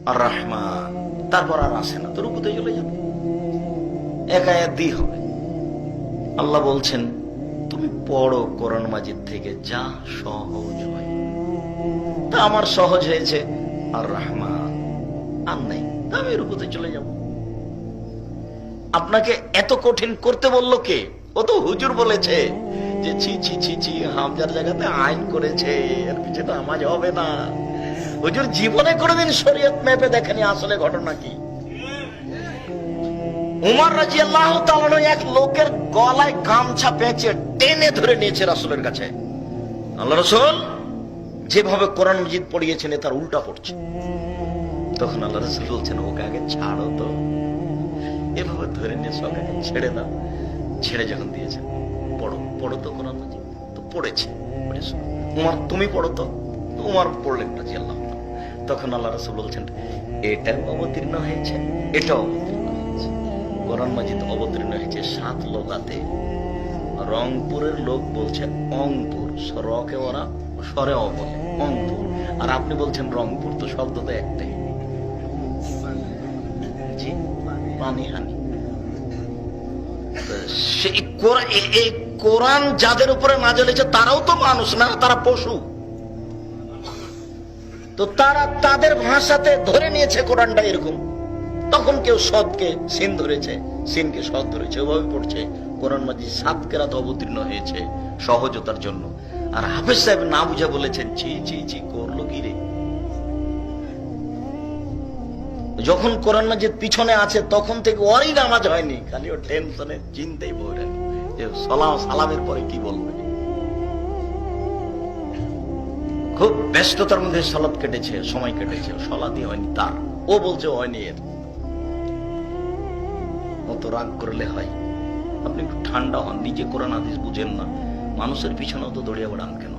আর রহমান, তারপর আর আসে না, তো রুকুতে চলে যাবে, এক আয়াত দিয়ে হবে। আল্লাহ বলছেন তুমি পড়ো কোরআন মাজিদ থেকে যা সহজ হয়। তা আমার সহজ হয়েছে আর রহমান, আর নাই, তা আমি রুকুতে চলে যাব। আপনাকে এত কঠিন করতে বললো কে? ও তো হুজুর বলেছে যে ছি ছি ছি ছি, হামজার জায়গাতে আইন করেছে, এর পিছনে নামাজ হবে না। হুজুর জীবনে কোনোদিন শরীয়ত মেপে দেখেনি আসলে ঘটনা কি। উমর রাদিয়াল্লাহু তাআলা এক লোকের গলায় গামছা পেঁচে টেনে ধরে নিয়েছে রাসূলের কাছে। আল্লাহ রাসূল যেভাবে কোরআন মাজিদ পড়িয়েছেন তার উল্টা পড়ছে। তখন আল্লাহ রাসূল বলছেন ওকে আগে ছাড়ো তো, এভাবে ধরে নিয়ে সবাই ছেড়ে দাও। ছেড়ে যখন দিয়েছেন পড়ো পড়ো তো কোরআন মাজিদ, তো পড়েছে। উমর তুমি পড়ো তো, উমর পড়লেন রাদিয়াল্লাহু তাআলা। তখন আল্লাহ রাসূল বলছেন এটাও অবতীর্ণ হয়েছে, এটাও অবতীর্ণ হয়েছে। কোরআন মাজিদ অবতীর্ণ হয়েছে 7 লোকাতে। রংপুরের লোক বলছে অংপুর, সরকে ওরা সরে বলে অংপুর, আর আপনি বলছেন রংপুর, তো শব্দ তো একটাই। জি, পানিহানি। সেই কোরআন যাদের উপরে নাযিল হয়েছে তারাও তো মানুষ না, তারা পশু। তো তারা তাদের ভাষাতে ধরে নিয়েছে কোরআনটা এরকম। তখন কেউ সদকে সিন ধরেছে, সিনকে সদ ধরেছে, ওভাবে পড়ছে। কোরআন মাজিদ 7 কেরাত অবতীর্ণ হয়েছে সহজতার জন্য। আর হাফেজ সাহেব না বুঝা বলেছেন ছি ছি ছি, করলো কি রে। যখন কোরআন মাজিদ পিছনে আছে তখন থেকে ওরই নামাজ হয়নি, খালি ও টেনশনে চিন্তাই বলেন যে সালামের পরে কি বলবে। খুব ব্যস্ততার মধ্যে সালাত কেটেছে, সময় কেটেছে, সালাতই হয়নি তার। ও বলছে হয়নি এর। অত রাগ করলে হয়? আপনি একটু ঠান্ডা হন, নিজে কোরআন হাদিস বুঝেন না, মানুষের পিছনেও তো দৌড়িয়ে বেড়ান কেন?